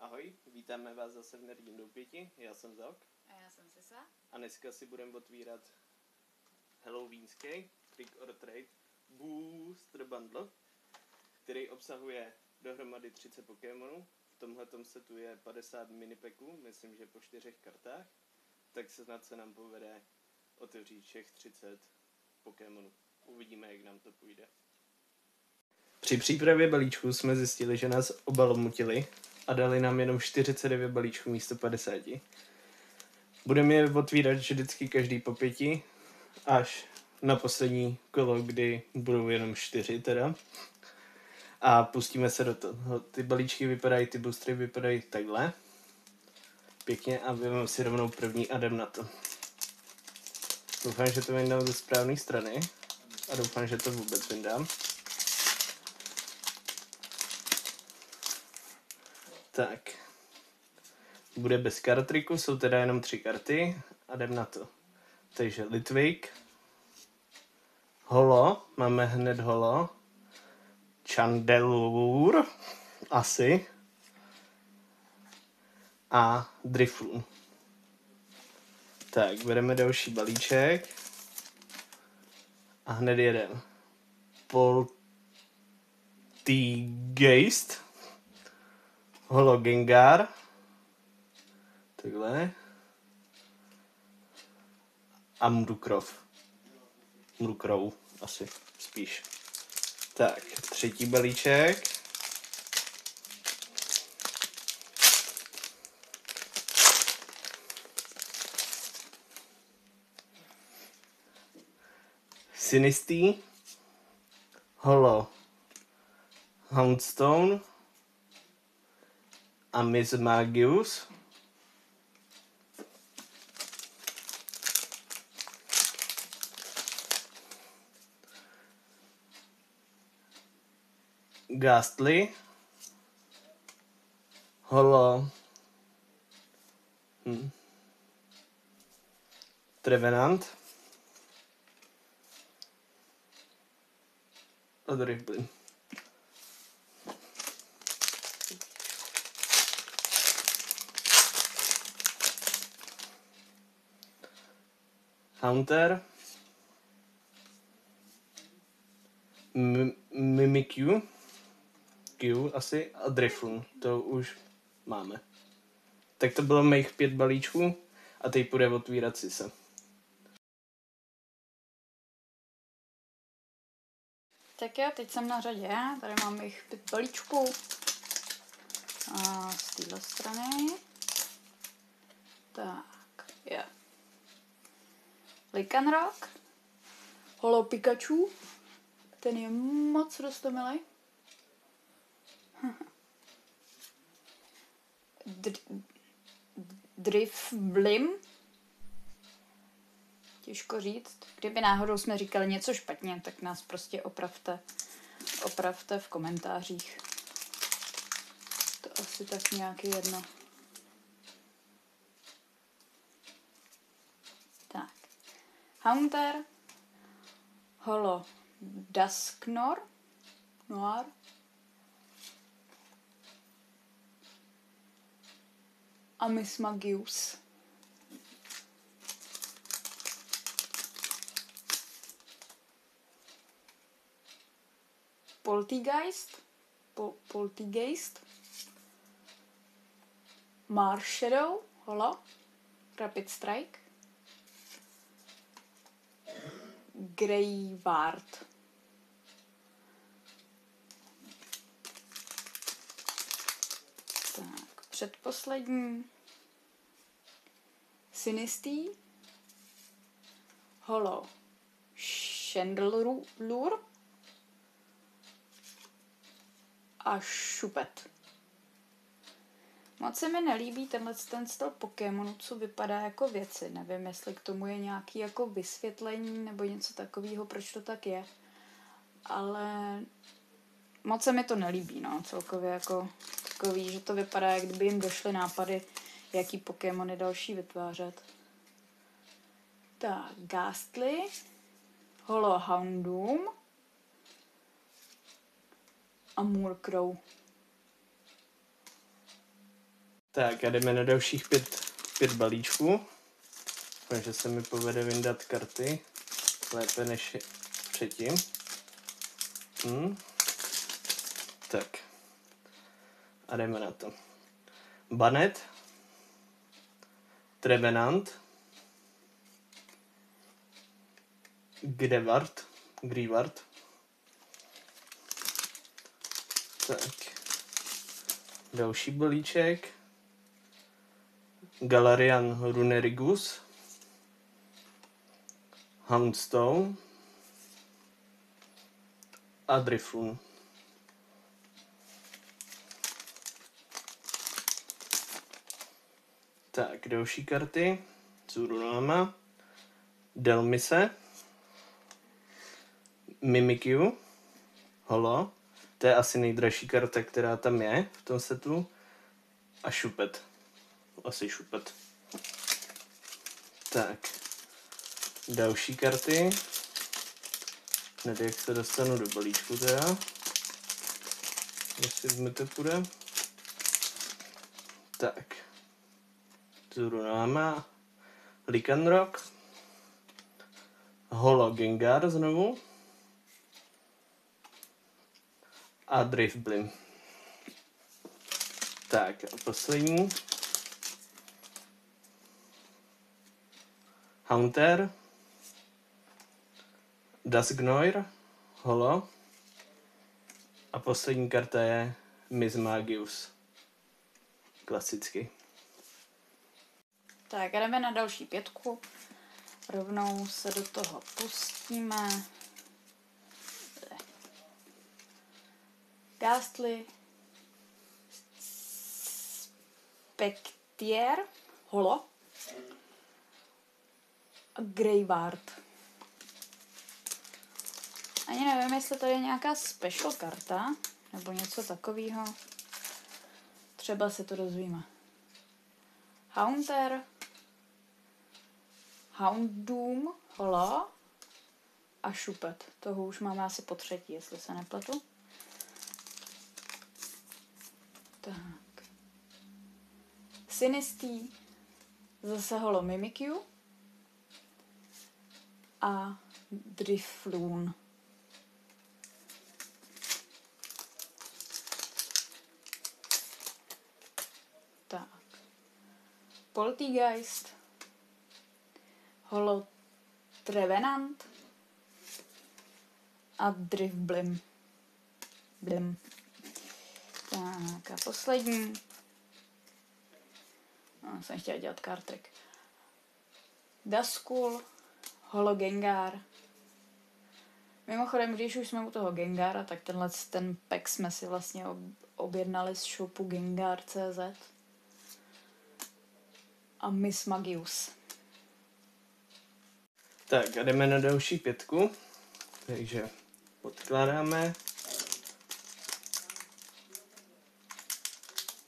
Ahoj, vítáme vás zase v Nerdím doupěti, já jsem Zok. A já jsem Sisa. A dneska si budeme otvírat halloweenský Trick or Treat Booster Bundle, který obsahuje dohromady 30 Pokémonů. V tomhletom setu je 50 minipacků, myslím, že po 4 kartách. Tak se snad se nám povede otevřít všech 30 Pokémonů. Uvidíme, jak nám to půjde. Při přípravě balíčků jsme zjistili, že nás obalomutili a dali nám jenom 49 balíčků místo 50. Budeme je otvírat vždycky každý po 5, až na poslední kolo, kdy budou jenom 4 teda. A pustíme se do toho. Ty balíčky vypadají, ty boostery vypadají takhle. Pěkně a vezmeme si rovnou první a jdem na to. Doufám, že to vyndám ze správné strany a doufám, že to vůbec vyndám. Tak. Bude bez kartriku, jsou teda jenom 3 karty a jdem na to. Takže Litwick, holo, máme hned holo, Chandelure, asi, a Drifloon. Tak, bereme další balíček a hned jeden. Polteageist, holo Gengar, takhle, a Mudkrow, asi spíš. Tak, třetí balíček. Sinistea, holo Houndstone a Mismagius. Ghastly, holo Trevenant a Drifblim. Haunter, Mimikyu, asi, a Drifloon, to už máme. Tak to bylo mých 5 balíčků a teď půjde otvírat Sisa. Tak jo, teď jsem na řadě. Tady mám jich 5 balíčků. A z téhle strany. Tak, jo. Lycanroc, holo Pikachu, ten je moc roztomilej. Drifblim, těžko říct. Kdyby náhodou jsme říkali něco špatně, tak nás prostě opravte v komentářích. To asi tak nějak jedno. Tak. Haunter, holo Dusknoir, Noir, a Mismagius. Polteageist, Marshadow, holo, Rapid Strike, Greyward. Tak, předposlední. Sinistea, holo Chandelure a Šupet. Moc se mi nelíbí ten styl Pokémonu, co vypadá jako věci. Nevím, jestli k tomu je nějaký jako vysvětlení nebo něco takového, proč to tak je. Ale moc se mi to nelíbí, no, celkově jako takový, že to vypadá, jak kdyby jim došly nápady, jaký Pokémony další vytvářet. Tak, Ghastly, holo Houndoom a Murkrow. Tak a jdeme na dalších pět balíčků. Takže se mi povede vyndat karty lépe než předtím. Tak. A jdeme na to. Banet. Trevenant. Grivard. Tak. Další balíček. Galarian Runerigus. Houndstone. A Drifloon. Tak, další karty. Zurunama. Delmise. Mimikyu. Holo. To je asi nejdražší karta, která tam je v tom setu. A Šupet. Asi Šupet. Tak. Další karty. Hned jak se dostanu do balíčku teda. Jestli mi to půjde. Tak. Zurunama. Lycanroc. Holo Gengar znovu. A Drifblim. Tak a poslední. Haunter. Dusknoir. Holo. A poslední karta je Mismagius. Klasicky. Tak jdeme na další 5. Rovnou se do toho pustíme. Ghastly. Spectier. Holo. A Greyward. Ani nevím, jestli tady je nějaká special karta, nebo něco takového. Třeba se to dozvíme. Haunter. Houndoom. Holo. A Šupet. Toho už máme asi po 3, jestli se nepletu. Tak. Sinistý. Zase holo Mimikyu. A Drifloon. Tak. Poltergeist. Holo Trevenant. A Drifblim. Tak a poslední. No, jsem chtěla dělat card trick. Duskull, Holo Gengar. Mimochodem, když už jsme u toho Gengara, tak ten pack jsme si vlastně objednali z shopu Gengar.cz. A Mismagius. Tak a jdeme na další 5. Takže odkládáme.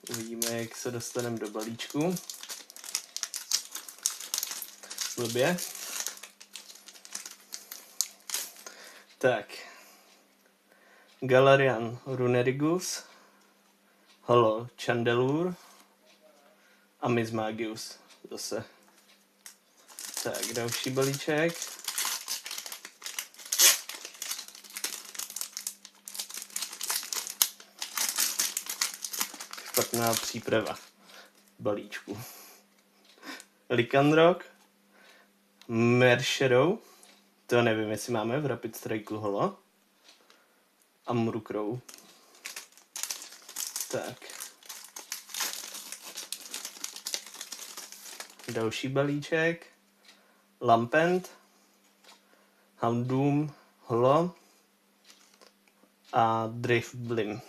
Uvidíme, jak se dostaneme do balíčku. Blbě. Tak. Galarian Runerigus. Holo Chandelure. A Mismagius zase. Tak, další balíček. Špatná příprava balíčku. Lycanroc. Mershadow. To nevím, jestli máme v Rapid Strike holo. A Murkrow. Tak. Další balíček. Lampent. Houndoom. Holo. A Drifblim.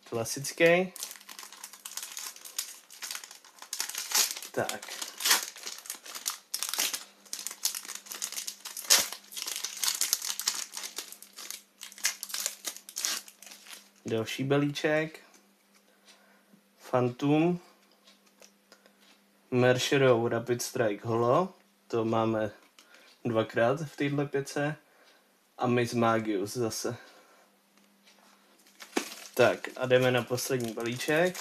Klasický. Tak. Další balíček. Phantom. Mershadow Rapid Strike holo. To máme 2krát v této 5. A Mismagius zase. Tak a jdeme na poslední balíček.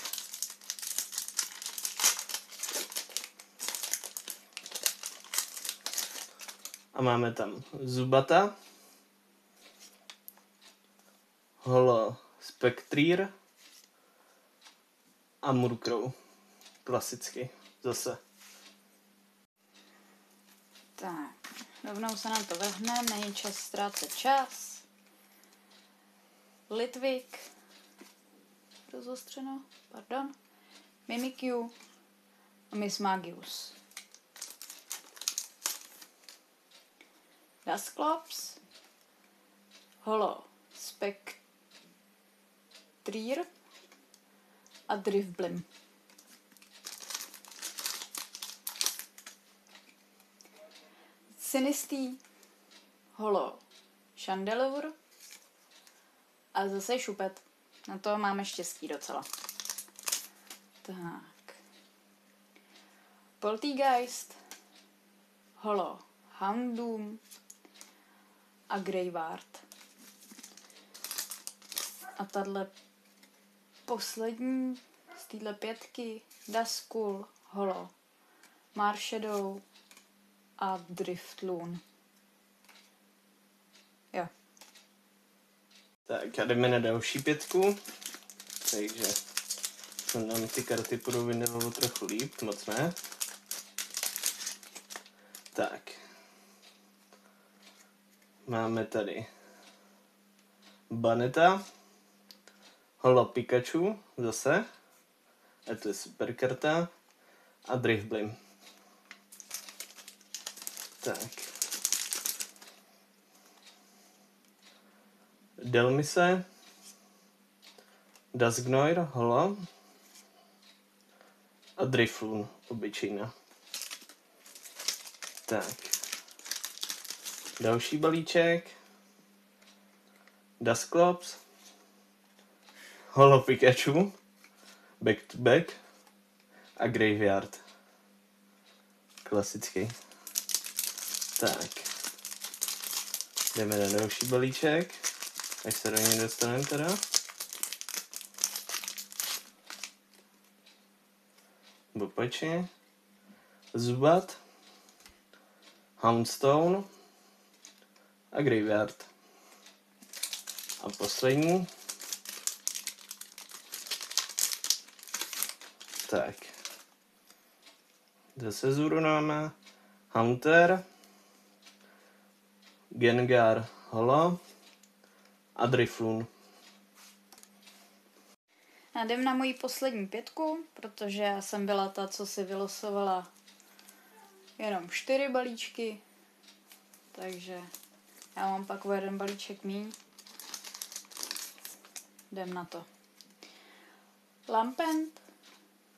A máme tam Zubata, Holo Spectreer a Murkrow. Klasicky zase. Tak, rovnou se nám to vrhne, není čas ztrácet čas. Litvik, rozostřeno, pardon, Mimikyu a Mismagius. Dusclops, Holo Spectreer a Drifblim. Sinistý, Holo Chandelure a zase Šupet. Na to máme štěstí docela. Tak. Polteageist, Holo Houndoom a Greyward. A tahle poslední z téhle 5 Duskull, Holo Marshadow a Drifloon. Jo. Tak a jdeme na další 5. Takže se nám ty karty budou vyndavalo trochu líp, moc ne. Tak. Máme tady Baneta, Holo Pikachu zase, a to je super karta, a Drifblim. Tak. Delmise, Dusknoir, Holo a Drifloon, obyčejná. Tak. Další balíček. Dusclops, Holo Pikachu, Back to Back a Graveyard. Klasický. Tak. Jdeme na další balíček. Až se do něj dostaneme teda. Bopači. Zubat, Houndstone a Graveyard. A poslední. Tak. Zase zúronáme. Haunter, Gengar Holo a Drifloon. A jdem na moji poslední 5, protože já jsem byla ta, co si vylosovala jenom 4 balíčky. Takže já mám pak o 1 balíček míň. Jdem na to. Lampent,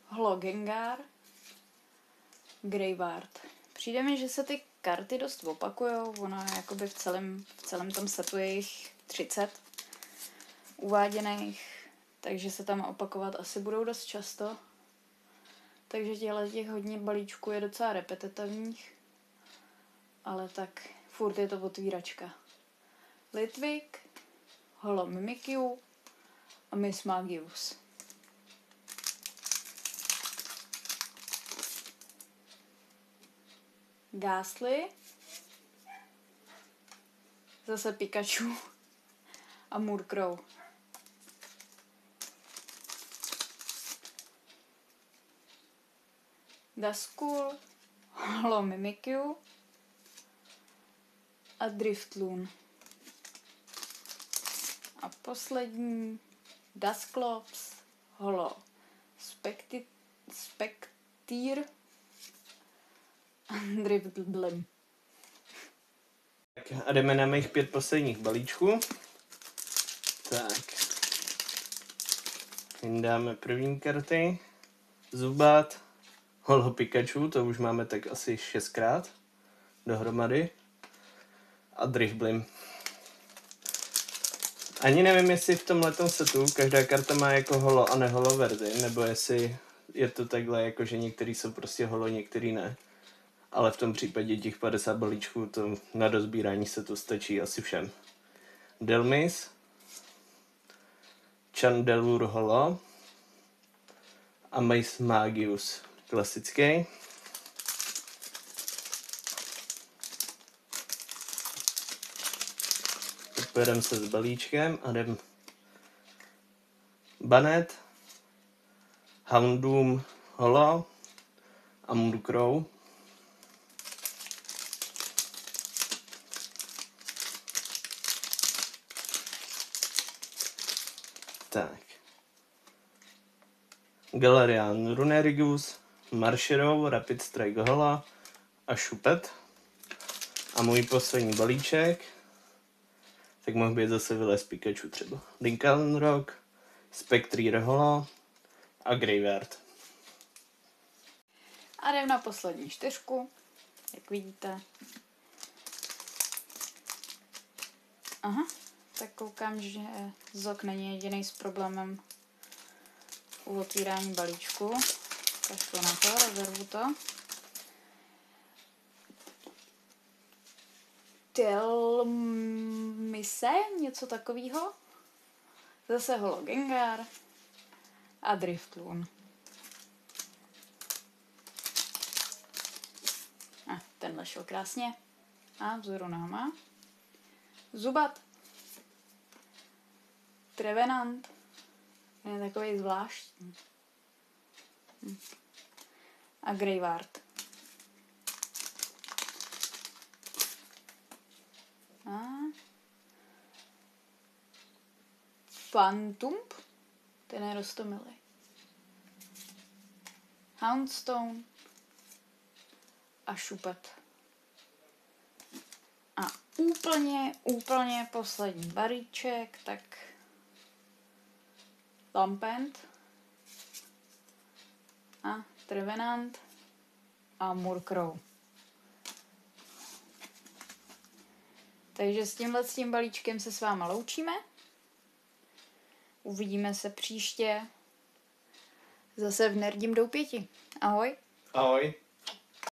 Holo Gengar, Greyward. Přijde mi, že se ty karty dost opakujou. Ono je jakoby v celém tom setu je jich 30 uváděných, takže se tam opakovat asi budou dost často. Takže těch hodně balíčků je docela repetitivních. Ale tak furt je to otvíračka. Litvik, Holo Mimikyu a Mismagius. Gastly, zase Pikachu a Murkrow. Duskull, Holo Mimikyu a Drifloon. A poslední Dusclops, Holo Spectreer a Drifblim. Tak a jdeme na mých 5 posledních balíčků. Tak. Dáme první karty. Zubat, Holo Pikachu, to už máme tak asi 6krát dohromady. A Drifblim. Ani nevím, jestli v tomhletom setu každá karta má jako holo a neholo verzi, nebo jestli je to takhle, jako že některý jsou prostě holo, některý ne. Ale v tom případě těch 50 balíčků to na dozbírání se to stačí asi všem. Delmis, Chandelure Holo a Mismagius klasický. pojedeme se s balíčkem a jdem Banet, Houndoom Holo a Murkrow. Tak. Galarian Runerigus, Marshrow, Rapid Strike Hola a Šupet. A můj poslední balíček, tak mohl být zase vylez Pikachu třeba. Lincoln Rock, Spectre Holo a Graveyard. A jdem na poslední 4, jak vidíte. Aha, tak koukám, že Zok není jediný s problémem u otvírání balíčku. Kašlu na to, rezervu to. Telmise, něco takového. Zase Holo Gengar a Drifloon. A tenhle šel krásně. A vzoru náma. Zubat. Trevenant. Je takový zvláštní. A Graveyard. A Phantump. Ten je roztomilý. Houndstone. A Šupet. A úplně poslední balíček, tak Lampent a Trevenant a Murkrow. Takže s tím balíčkem se s váma loučíme. Uvidíme se příště zase v Nerdím doupěti. Ahoj. Ahoj.